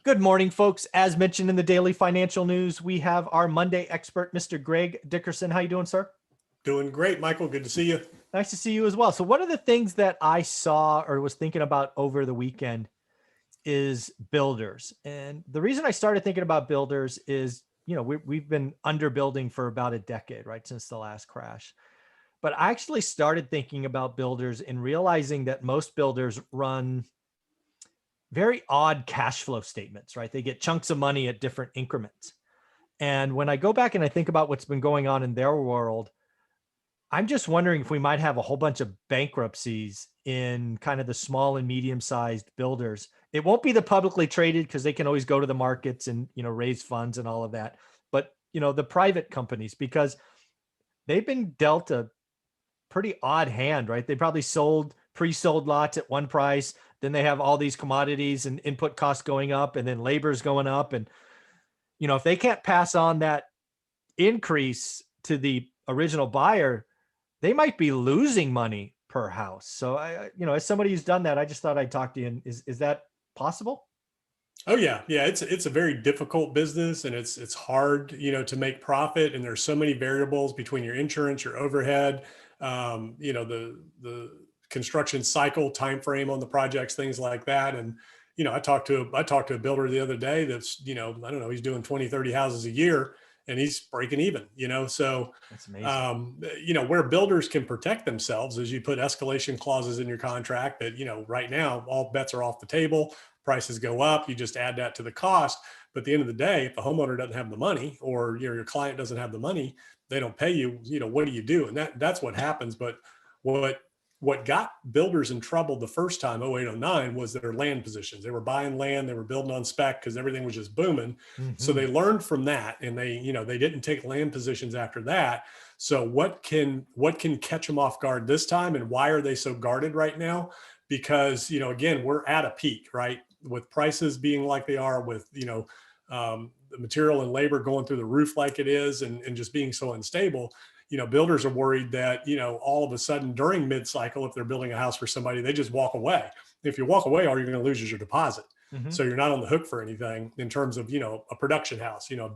Good morning, folks. As mentioned in the daily financial news, we have our Monday expert, Mr. Greg Dickerson. How you doing, sir? Doing great, Michael. Good to see you. Nice to see you as well. So one of the things that I saw or was thinking about over the weekend is builders. And the reason I started thinking about builders is, we've been underbuilding for about a decade, right? Since the last crash. But I actually started thinking about builders and realizing that most builders run very odd cash flow statements, right? They get chunks of money at different increments. And when I go back and I think about what's been going on in their world, I'm just wondering if we might have a whole bunch of bankruptcies in kind of the small and medium sized builders. It won't be the publicly traded because they can always go to the markets and, raise funds and all of that. But, the private companies, because they've been dealt a pretty odd hand, right? They probably sold pre-sold lots at one price. Then they have all these commodities and input costs going up, and then labor's going up. And, if they can't pass on that increase to the original buyer, they might be losing money per house. So as somebody who's done that, I just thought I'd talk to you. And is that possible? Oh yeah. It's a very difficult business, and it's hard, to make profit. And there's so many variables between your insurance, your overhead, the construction cycle, time frame on the projects, things like that. And I talked to a builder the other day that's I don't know, he's doing 20, 30 houses a year, and he's breaking even. So That's amazing. where builders can protect themselves is you put escalation clauses in your contract that, right now all bets are off the table. Prices go up, you just add that to the cost. But at the end of the day, if the homeowner doesn't have the money, or your client doesn't have the money, they don't pay you, what do you do? And that's what happens. But what what got builders in trouble the first time, 0809, was their land positions. They were buying land, they were building on spec because everything was just booming. So they learned from that, and they didn't take land positions after that. So what can catch them off guard this time, and why are they so guarded right now? Because, again, we're at a peak, right? With prices being like they are, with, the material and labor going through the roof like it is, and just being so unstable. Builders are worried that, all of a sudden during mid-cycle, if they're building a house for somebody, they just walk away. If you walk away, all you're going to lose is your deposit. So you're not on the hook for anything in terms of, a production house, a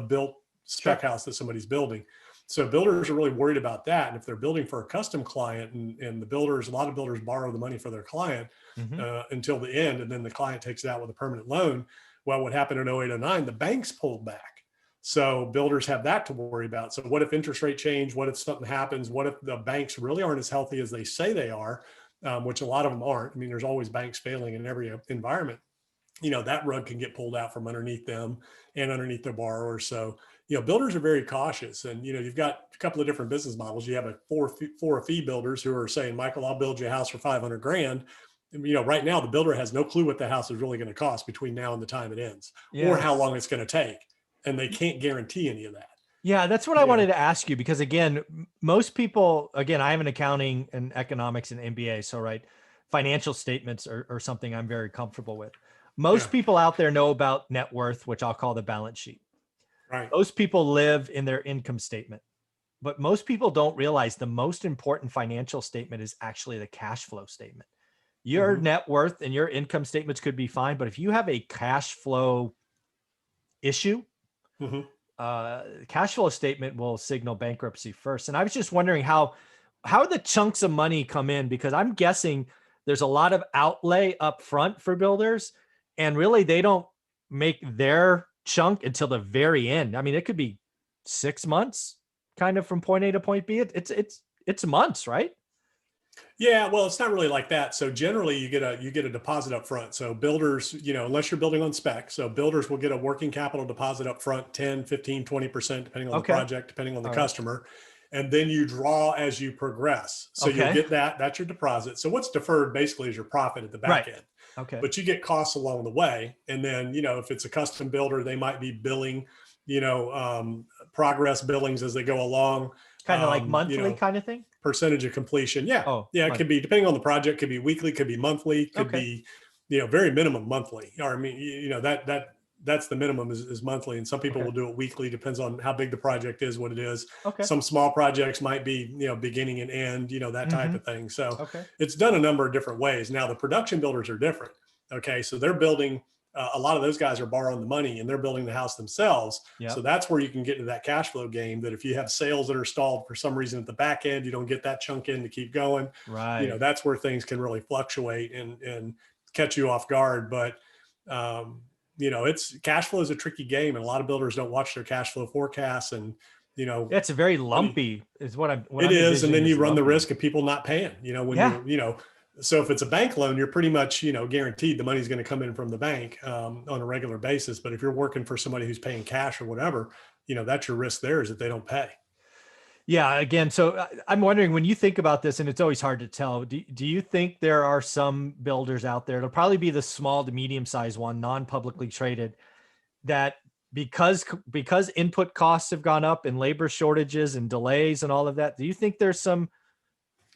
built spec house that somebody's building. So builders are really worried about that. And if they're building for a custom client, and a lot of builders borrow the money for their client until the end, and then the client takes it out with a permanent loan. Well, what happened in 0809, the banks pulled back. So builders have that to worry about. So what if interest rate change? What if something happens? What if the banks really aren't as healthy as they say they are, which a lot of them aren't? I mean, there's always banks failing in every environment. That rug can get pulled out from underneath them and underneath their borrowers. So, builders are very cautious. And, you've got a couple of different business models. You have four fee builders who are saying, Michael, I'll build you a house for 500 grand. And, right now the builder has no clue what the house is really going to cost between now and the time it ends, or how long it's going to take. And they can't guarantee any of that. Yeah, that's what I wanted to ask you, because again, most people, again, I have an accounting and economics and MBA. So, right, financial statements are something I'm very comfortable with. Most people out there know about net worth, which I'll call the balance sheet. Right. Most people live in their income statement, but most people don't realize the most important financial statement is actually the cash flow statement. Your net worth and your income statements could be fine, but if you have a cash flow issue, cash flow statement will signal bankruptcy first. And I was just wondering how the chunks of money come in, because I'm guessing there's a lot of outlay up front for builders, and really they don't make their chunk until the very end. I mean, it could be 6 months kind of from point A to point B. It's months, right? Yeah, well, it's not really like that. So generally you get a deposit up front. So builders, unless you're building on spec, so builders will get a working capital deposit up front, 10, 15, 20%, depending on the project, depending on the customer. And then you draw as you progress. So you'll get that's your deposit. So what's deferred basically is your profit at the back end. Okay. But you get costs along the way. And then, if it's a custom builder, they might be billing, progress billings as they go along. Kind of like monthly kind of thing? Percentage of completion. Yeah. It right. could be, depending on the project, could be weekly, could be monthly, could be, very minimum monthly. Or I mean, that's the minimum is monthly. And some people will do it weekly, depends on how big the project is, what it is. Some small projects might be, beginning and end, that type of thing. So it's done a number of different ways. Now the production builders are different. Okay. So they're building a lot of those guys are borrowing the money and they're building the house themselves. So Yep. that's where you can get into that cash flow game, that if you have sales that are stalled for some reason at the back end, you don't get that chunk in to keep going. Right. That's where things can really fluctuate and catch you off guard. But, it's cash flow is a tricky game, and a lot of builders don't watch their cash flow forecasts. And, It's a very money, lumpy is what it I'm is. And envisioning then you is run the lumpy. risk of people not paying, when Yeah. so if it's a bank loan, you're pretty much, guaranteed the money's going to come in from the bank on a regular basis. But if you're working for somebody who's paying cash or whatever, that's your risk there, is that they don't pay. Yeah. Again, so I'm wondering, when you think about this, and it's always hard to tell, do you think there are some builders out there, it'll probably be the small to medium sized one, non-publicly traded, that because input costs have gone up and labor shortages and delays and all of that, do you think there's some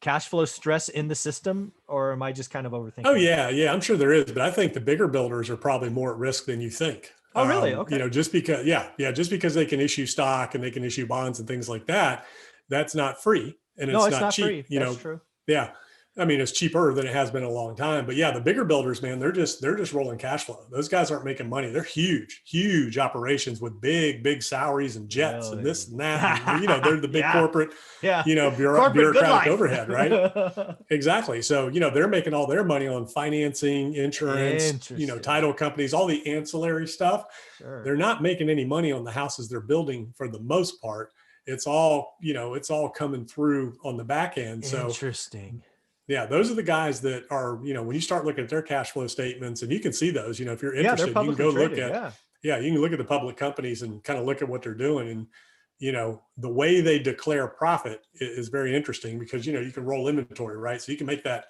cash flow stress in the system, or am I just kind of overthinking Oh it? yeah, I'm sure there is, but I think the bigger builders are probably more at risk than you think. Oh, really? Okay. Just because, just because they can issue stock and they can issue bonds and things like that, that's not free and No, it's it's not not cheap. free. That's true. Yeah, I mean, it's cheaper than it has been in a long time. But yeah, the bigger builders, man, they're just rolling cash flow. Those guys aren't making money. They're huge operations with big salaries and jets and this Really? and that. And, they're the big Yeah. corporate, Yeah. Corporate good bureaucratic life. overhead, right? Exactly. So, they're making all their money on financing, insurance, Interesting. title companies, all the ancillary stuff. Sure. They're not making any money on the houses they're building for the most part. It's all coming through on the back end. So Interesting. yeah, those are the guys that are, when you start looking at their cash flow statements, and you can see those, if you're Yeah, they're interested, you can publicly go traded. look at, Yeah. you can look at the public companies and kind of look at what they're doing. And, the way they declare profit is very interesting because, you can roll inventory, right? So you can make that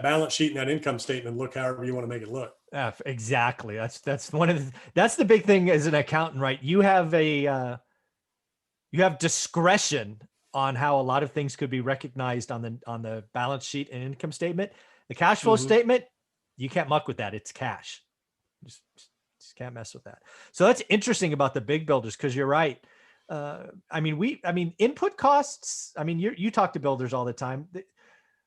balance sheet and that income statement look however you want to make it look. Yeah, exactly. That's one of that's the big thing as an accountant, right? You have you have discretion on how a lot of things could be recognized on the balance sheet and income statement. The cash flow Mhm. statement, you can't muck with that. It's cash. Just can't mess with that. So that's interesting about the big builders, because you're right. Input costs. You talk to builders all the time.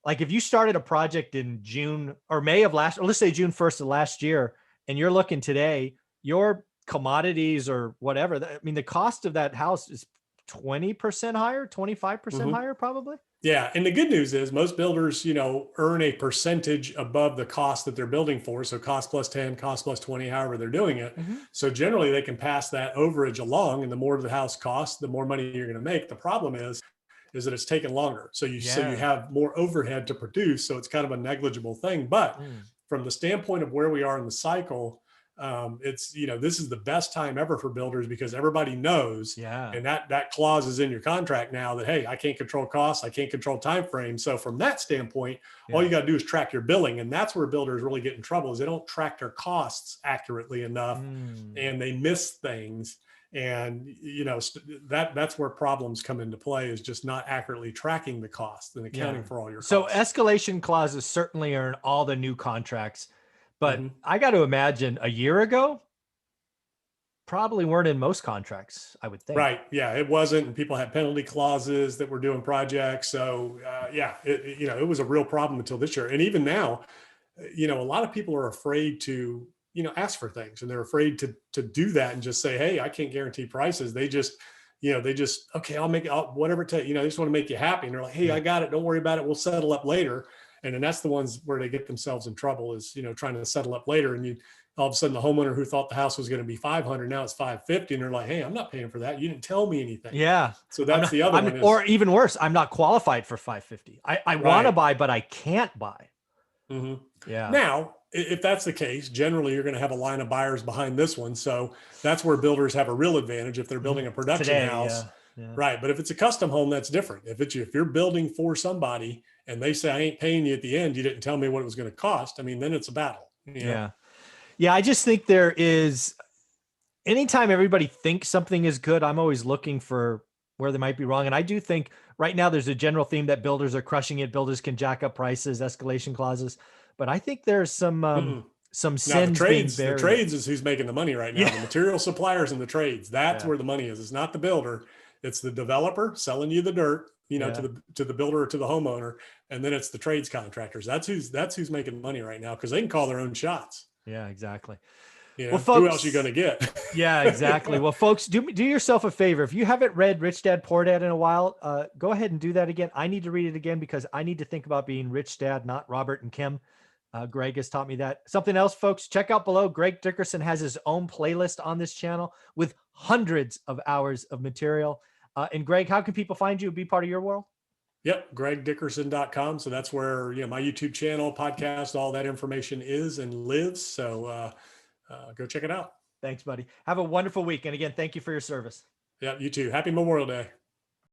Like if you started a project in June or May of last, or let's say June 1st of last year, and you're looking today, your commodities or whatever, the cost of that house is 20% higher, 25% Mhm. higher, probably. Yeah. And the good news is most builders, earn a percentage above the cost that they're building for. So cost plus 10, cost plus 20, however they're doing it. Mhm. So generally they can pass that overage along, and the more the house costs, the more money you're going to make. The problem is that it's taking longer. So you Yeah. have more overhead to produce. So it's kind of a negligible thing. But Mm. from the standpoint of where we are in the cycle, it's, this is the best time ever for builders because everybody knows, Yeah. and that clause is in your contract now that, hey, I can't control costs, I can't control time frames. So from that standpoint, all you got to do is track your billing, and that's where builders really get in trouble, is they don't track their costs accurately enough, and they miss things. And that's where problems come into play, is just not accurately tracking the cost and accounting for all your costs. So escalation clauses certainly are in all the new contracts, but I got to imagine a year ago, probably weren't in most contracts, I would think. Right. Yeah, it wasn't. And people had penalty clauses that were doing projects. So it was a real problem until this year. And even now, a lot of people are afraid to, ask for things, and they're afraid to do that and just say, hey, I can't guarantee prices. They just, okay, I'll make it, whatever it takes, they just want to make you happy. And they're like, hey, I got it. Don't worry about it. We'll settle up later. And then that's the ones where they get themselves in trouble, is, trying to settle up later. And all of a sudden the homeowner who thought the house was going to be 500, now it's 550. And they're like, hey, I'm not paying for that. You didn't tell me anything. Yeah. So that's the other one. Or even worse, I'm not qualified for 550. I want to buy, but I can't buy. Mm-hmm. Yeah. Now, if that's the case, generally you're going to have a line of buyers behind this one. So that's where builders have a real advantage if they're building a production house. Yeah. Right. But if it's a custom home, that's different. If you're building for somebody and they say, I ain't paying you at the end, you didn't tell me what it was going to cost, then it's a battle. Yeah. Yeah. I just think there is, anytime everybody thinks something is good, I'm always looking for where they might be wrong. And I do think right now there's a general theme that builders are crushing it. Builders can jack up prices, escalation clauses. But I think there's some sins being buried. The trades is who's making the money right now. Yeah. The material suppliers and the trades, that's where the money is. It's not the builder. It's the developer selling you the dirt, to the builder or to the homeowner. And then it's the trades contractors. That's who's making money right now, because they can call their own shots. Yeah, exactly. You Well, know, who else are you going folks, to get? yeah, exactly. Well, folks, do yourself a favor. If you haven't read Rich Dad Poor Dad in a while, go ahead and do that again. I need to read it again because I need to think about being Rich Dad, not Robert and Kim. Greg has taught me that. Something else, folks, check out below. Greg Dickerson has his own playlist on this channel with hundreds of hours of material. And Greg, how can people find you and be part of your world? Yep, gregdickerson.com. So that's where, you know, my YouTube channel, podcast, all that information is and lives. So go check it out. Thanks, buddy. Have a wonderful week. And again, thank you for your service. Yeah, you too. Happy Memorial Day.